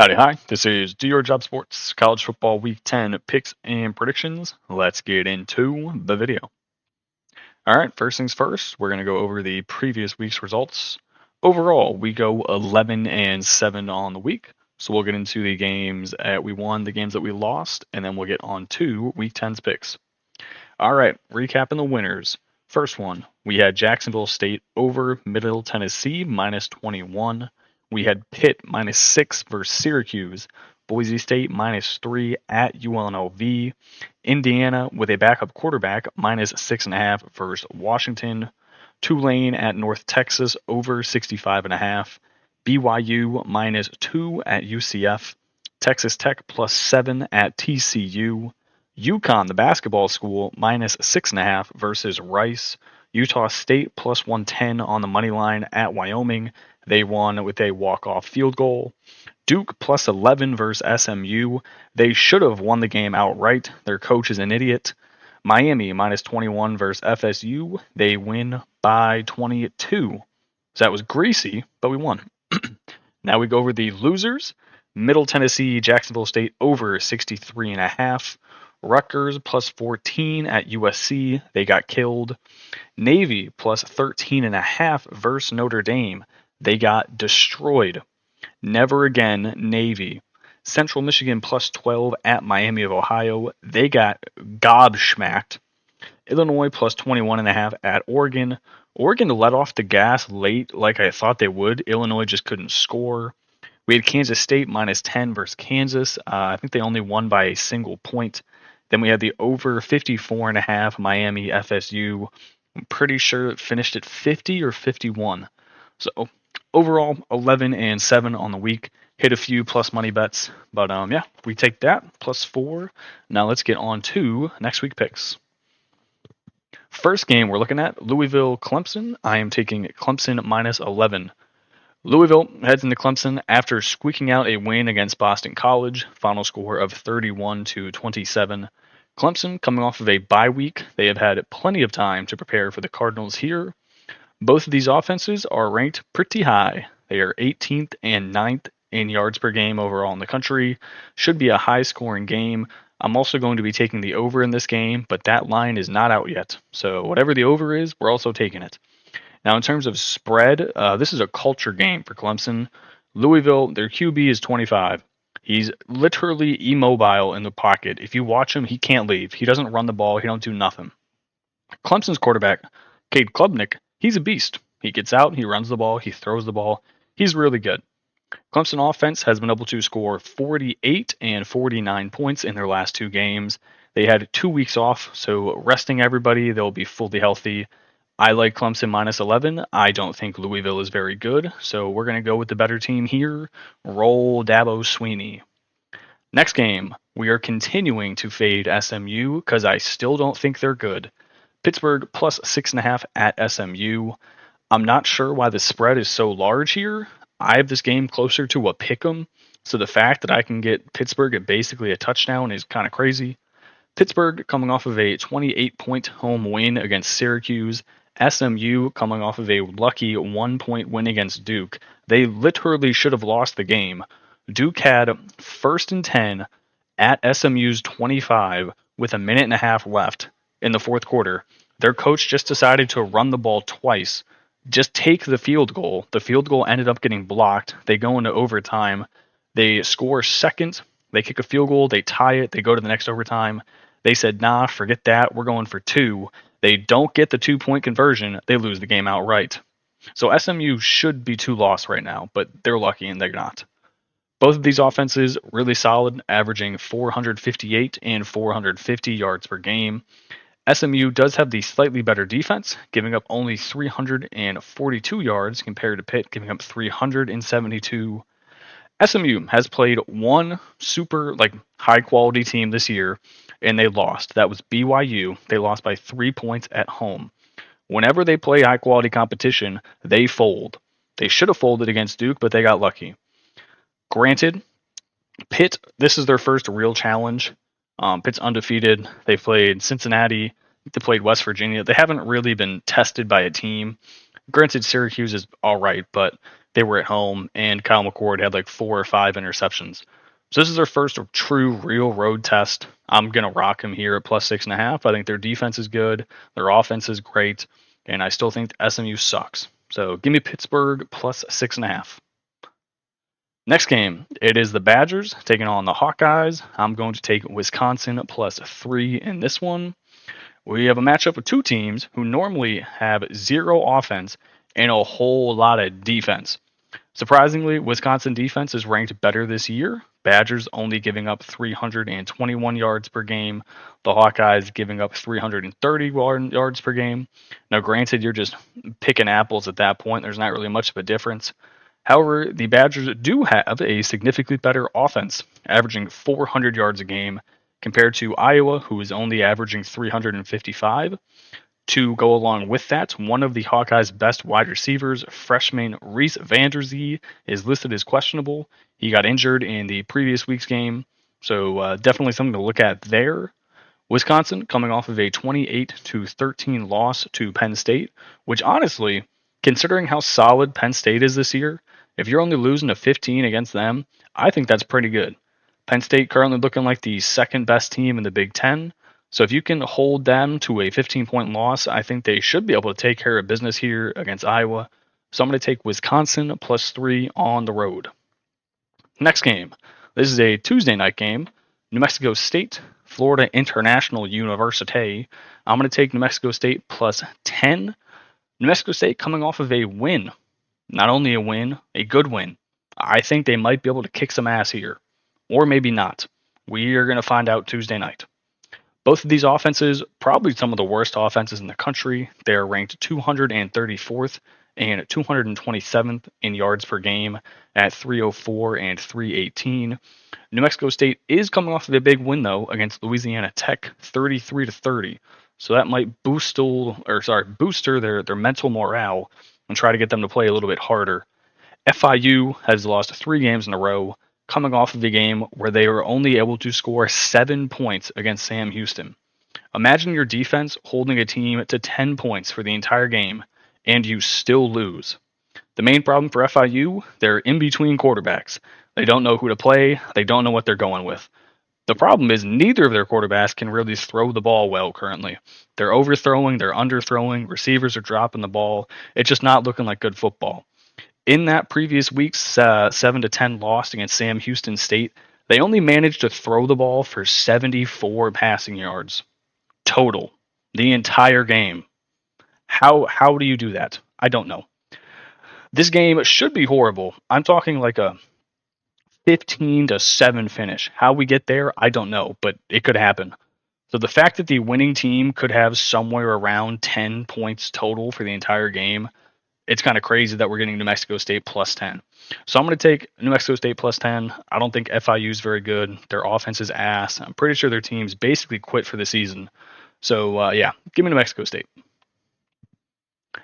Howdy, hi. This is Do Your Job Sports College Football Week 10 picks and predictions. Let's get into the video. All right, first things first, we're going to go over the previous week's results. Overall, we go 11 and 7 on the week. So we'll get into the games that we won, the games that we lost, and then we'll get on to Week 10's picks. All right, recapping the winners. First one, we had Jacksonville State over Middle Tennessee minus 21. We had Pitt minus 6 versus Syracuse. Boise State minus 3 at UNLV. Indiana with a backup quarterback minus 6.5 versus Washington. Tulane at North Texas over 65.5. BYU minus 2 at UCF. Texas Tech plus 7 at TCU. UConn, the basketball school, minus 6.5 versus Rice. Utah State plus 110 on the money line at Wyoming. They won with a walk-off field goal. Duke plus 11 versus SMU. They should have won the game outright. Their coach is an idiot. Miami minus 21 versus FSU. They win by 22. So that was greasy, but we won. Now we go over the losers. Middle Tennessee, Jacksonville State over 63.5. Rutgers plus 14 at USC. They got killed. Navy plus 13.5 versus Notre Dame. They got destroyed. Never again, Navy. Central Michigan plus 12 at Miami of Ohio. They got gobsmacked. Illinois plus 21.5 at Oregon. Oregon let off the gas late like I thought they would. Illinois just couldn't score. We had Kansas State minus 10 versus Kansas. I think they only won by a single point. Then we had the over 54.5 Miami FSU. I'm pretty sure it finished at 50 or 51. So overall, 11 and 7 on the week. Hit a few plus money bets, but yeah, we take that plus 4. Now let's get on to next week picks. First game we're looking at Louisville Clemson. I am taking Clemson minus 11. Louisville heads into Clemson after squeaking out a win against Boston College, final score of 31-27. Clemson coming off of a bye week. They have had plenty of time to prepare for the Cardinals here. Both of these offenses are ranked pretty high. They are 18th and 9th in yards per game overall in the country. Should be a high scoring game. I'm also going to be taking the over in this game, but that line is not out yet. So whatever the over is, we're also taking it. Now, in terms of spread, this is a culture game for Clemson. Louisville, their QB is 25. He's literally immobile in the pocket. If you watch him, he can't leave. He doesn't run the ball. He don't do nothing. Clemson's quarterback, Cade Klubnik, he's a beast. He gets out, he runs the ball, he throws the ball. He's really good. Clemson offense has been able to score 48 and 49 points in their last 2 games. They had 2 weeks off, so resting everybody, they'll be fully healthy. I like Clemson minus 11. I don't think Louisville is very good, so we're going to go with the better team here. Roll Dabo Sweeney. Next game, we are continuing to fade SMU because I still don't think they're good. Pittsburgh plus 6.5 at SMU. I'm not sure why the spread is so large here. I have this game closer to a pick'em, so the fact that I can get Pittsburgh at basically a touchdown is kind of crazy. Pittsburgh coming off of a 28-point home win against Syracuse. SMU coming off of a lucky 1-point win against Duke. They literally should have lost the game. Duke had 1st and 10 at SMU's 25 with a minute and a half left in the 4th quarter. Their coach just decided to run the ball twice. Just take the field goal. The field goal ended up getting blocked. They go into overtime. They score second. They kick a field goal. They tie it. They go to the next overtime. They said, nah, forget that. We're going for 2. They don't get the 2-point conversion. They lose the game outright. So SMU should be 2 loss right now, but they're lucky and they're not. Both of these offenses really solid, averaging 458 and 450 yards per game. SMU does have the slightly better defense, giving up only 342 yards compared to Pitt, giving up 372. SMU has played one super high quality team this year, and they lost. That was BYU. They lost by 3 points at home. Whenever they play high quality competition, they fold. They should have folded against Duke, but they got lucky. Granted, Pitt, this is their first real challenge. Pitt's undefeated. They played Cincinnati. They played West Virginia. They haven't really been tested by a team. Granted, Syracuse is all right, but They were at home, and Kyle McCord had like 4 or 5 interceptions. So this is their first true, real road test. I'm gonna rock him here at +6.5. I think their defense is good, their offense is great, and I still think SMU sucks. So give me Pittsburgh +6.5. Next game, it is the Badgers taking on the Hawkeyes. I'm going to take Wisconsin +3 in this one. We have a matchup with two teams who normally have zero offense and a whole lot of defense. Surprisingly, Wisconsin defense is ranked better this year. Badgers only giving up 321 yards per game. The Hawkeyes giving up 330 yards per game. Now, granted, you're just picking apples at that point. There's not really much of a difference. However, the Badgers do have a significantly better offense, averaging 400 yards a game, compared to Iowa, who is only averaging 355. To go along with that, one of the Hawkeyes' best wide receivers, freshman Reese Vanderzee, is listed as questionable. He got injured in the previous week's game, so definitely something to look at there. Wisconsin coming off of a 28-13 loss to Penn State, which honestly, considering how solid Penn State is this year, if you're only losing to 15 against them, I think that's pretty good. Penn State currently looking like the second best team in the Big Ten. So if you can hold them to a 15-point loss, I think they should be able to take care of business here against Iowa. So I'm going to take Wisconsin +3 on the road. Next game. This is a Tuesday night game. New Mexico State, Florida International University. I'm going to take New Mexico State +10. New Mexico State coming off of a win. Not only a win, a good win. I think they might be able to kick some ass here. Or maybe not. We are going to find out Tuesday night. Both of these offenses, probably some of the worst offenses in the country. They are ranked 234th and 227th in yards per game at 304 and 318. New Mexico State is coming off of a big win though against Louisiana Tech, 33-30. So that might booster their mental morale and try to get them to play a little bit harder. FIU has lost 3 games in a row, coming off of a game where they were only able to score 7 points against Sam Houston. Imagine your defense holding a team to 10 points for the entire game, and you still lose. The main problem for FIU, they're in between quarterbacks. They don't know who to play, they don't know what they're going with. The problem is neither of their quarterbacks can really throw the ball well currently. They're overthrowing, they're underthrowing, receivers are dropping the ball. It's just not looking like good football. In that previous week's 7-10 loss against Sam Houston State, they only managed to throw the ball for 74 passing yards total the entire game. How do you do that? I don't know. This game should be horrible. I'm talking like a 15-7 finish. How we get there, I don't know, but it could happen. So the fact that the winning team could have somewhere around 10 points total for the entire game, it's kind of crazy that we're getting New Mexico State +10. So I'm going to take New Mexico State +10. I don't think FIU is very good. Their offense is ass. I'm pretty sure their team's basically quit for the season. So, yeah, give me New Mexico State.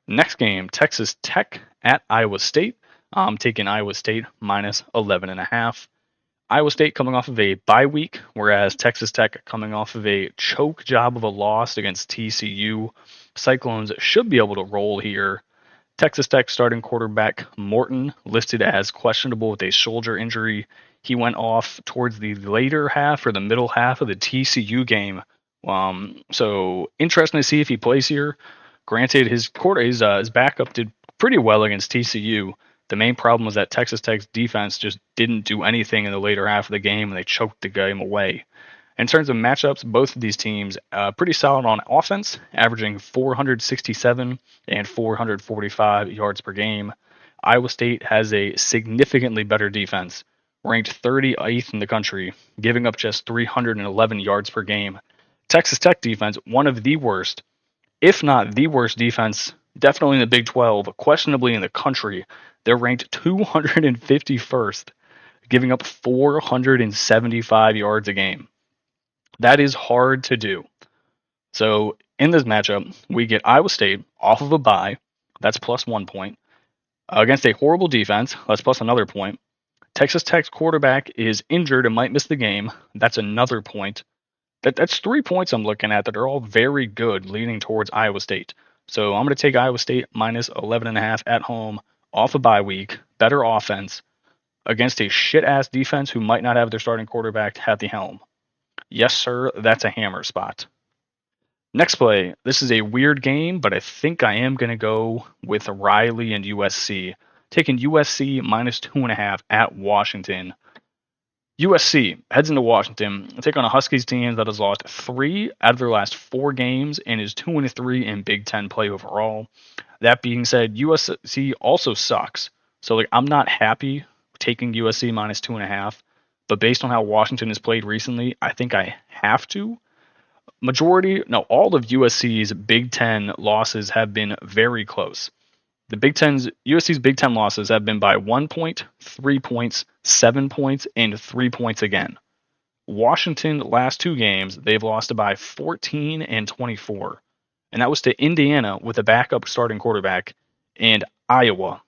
Next game, Texas Tech at Iowa State. I'm taking Iowa State -11.5. Iowa State coming off of a bye week, whereas Texas Tech coming off of a choke job of a loss against TCU. Cyclones should be able to roll here. Texas Tech starting quarterback Morton listed as questionable with a shoulder injury. He went off towards the later half or the middle half of the TCU game. So interesting to see if he plays here. Granted, his backup did pretty well against TCU. The main problem was that Texas Tech's defense just didn't do anything in the later half of the game, and they choked the game away. In terms of matchups, both of these teams pretty solid on offense, averaging 467 and 445 yards per game. Iowa State has a significantly better defense, ranked 38th in the country, giving up just 311 yards per game. Texas Tech defense, one of the worst, if not the worst defense, definitely in the Big 12, questionably in the country. They're ranked 251st, giving up 475 yards a game. That is hard to do. So in this matchup, we get Iowa State off of a bye. That's +1 point. Against a horrible defense, that's plus another point. Texas Tech's quarterback is injured and might miss the game. That's another point. That's 3 points I'm looking at that are all very good, leaning towards Iowa State. So I'm going to take Iowa State -11.5 at home, off a bye week. better offense against a shit-ass defense who might not have their starting quarterback at the helm. Yes, sir, that's a hammer spot. Next play. This is a weird game, but I think I am going to go with Riley and USC. Taking USC minus 2.5 at Washington. USC heads into Washington, take on a Huskies team that has lost 3 out of their last 4 games and is 2-3 in Big Ten play overall. That being said, USC also sucks. So I'm not happy taking USC minus 2.5, but based on how Washington has played recently, I think I have to. All of USC's Big Ten losses have been very close. USC's Big Ten losses have been by 1 point, 3 points, 7 points, and 3 points again. Washington last 2 games, they've lost by 14 and 24. And that was to Indiana with a backup starting quarterback and Iowa.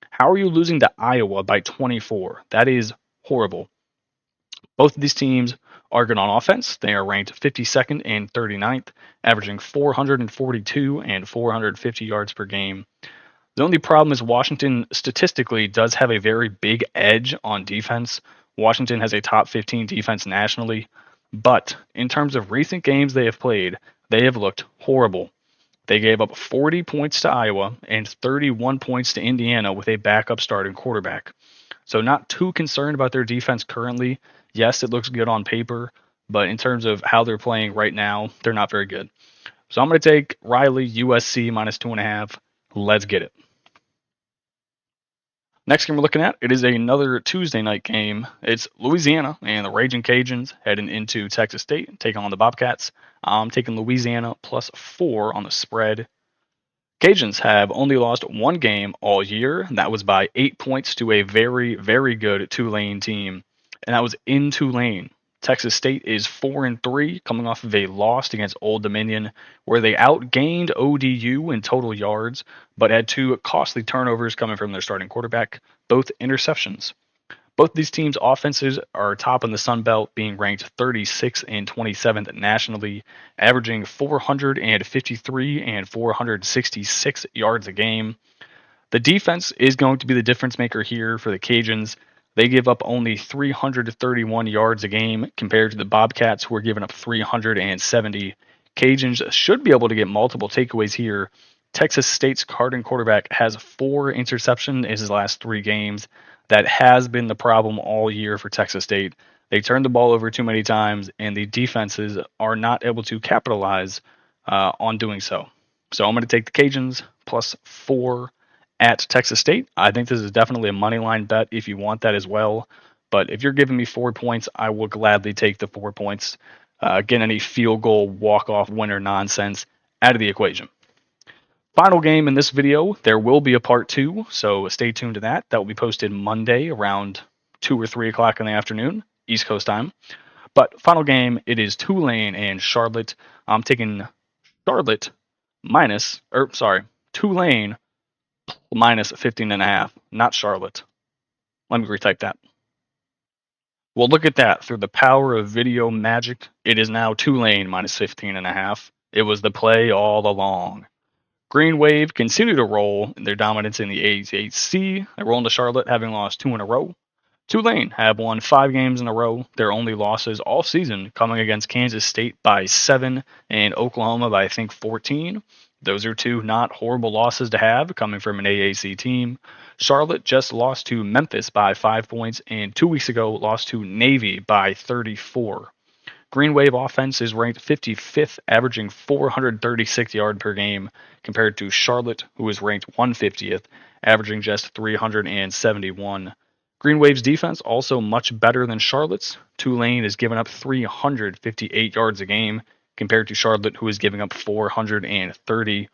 How are you losing to Iowa by 24? That is horrible. Both of these teams are good on offense. They are ranked 52nd and 39th, averaging 442 and 450 yards per game. The only problem is Washington statistically does have a very big edge on defense. Washington has a top 15 defense nationally, but in terms of recent games they have played, they have looked horrible. They gave up 40 points to Iowa and 31 points to Indiana with a backup starting quarterback. So not too concerned about their defense currently. Yes, it looks good on paper, but in terms of how they're playing right now, they're not very good. So I'm going to take Riley, USC minus 2.5. Let's get it. Next game we're looking at, it is another Tuesday night game. It's Louisiana and the Raging Cajuns heading into Texas State, taking on the Bobcats. I'm taking Louisiana plus 4 on the spread. Cajuns have only lost 1 game all year, and that was by 8 points to a very, very good Tulane team, and that was in Tulane. Texas State is 4-3, coming off of a loss against Old Dominion, where they outgained ODU in total yards, but had 2 costly turnovers coming from their starting quarterback, both interceptions. Both these teams' offenses are top in the Sun Belt, being ranked 36th and 27th nationally, averaging 453 and 466 yards a game. The defense is going to be the difference maker here for the Cajuns. They give up only 331 yards a game compared to the Bobcats, who are giving up 370. Cajuns should be able to get multiple takeaways here. Texas State's starting quarterback has 4 interceptions in his last 3 games. That has been the problem all year for Texas State. They turn the ball over too many times, and the defenses are not able to capitalize on doing so. So I'm going to take the Cajuns plus 4 at Texas State. I think this is definitely a money line bet if you want that as well. But if you're giving me 4 points, I will gladly take the 4 points. Get any field goal, walk-off winner nonsense out of the equation. Final game in this video, there will be a part 2, so stay tuned to that. That will be posted Monday around 2 or 3 o'clock in the afternoon, East Coast time. But final game, it is Tulane and Charlotte. I'm taking Tulane minus 15.5, not Charlotte. Let me retype that. Well, look at that. Through the power of video magic, it is now Tulane minus 15.5. It was the play all along. Green Wave continue to roll in their dominance in the AAC. They roll into Charlotte, having lost 2 in a row. Tulane have won 5 games in a row. Their only losses all season coming against Kansas State by 7 and Oklahoma by, I think, 14. Those are 2 not horrible losses to have coming from an AAC team. Charlotte just lost to Memphis by 5 points, and 2 weeks ago lost to Navy by 34. Green Wave offense is ranked 55th, averaging 436 yards per game, compared to Charlotte, who is ranked 150th, averaging just 371. Green Wave's defense also much better than Charlotte's. Tulane is giving up 358 yards a game, compared to Charlotte, who is giving up 430.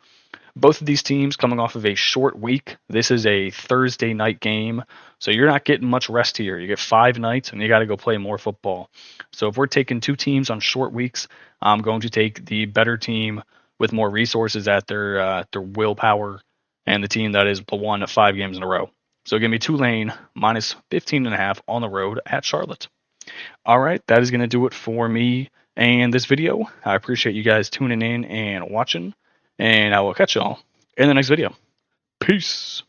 Both of these teams coming off of a short week. This is a Thursday night game, so you're not getting much rest here. You get 5 nights, and you got to go play more football. So if we're taking 2 teams on short weeks, I'm going to take the better team with more resources at their willpower, and the team that is won 5 games in a row. So give me Tulane minus 15.5 on the road at Charlotte. All right, that is going to do it for me and this video. I appreciate you guys tuning in and watching, and I will catch y'all in the next video. Peace.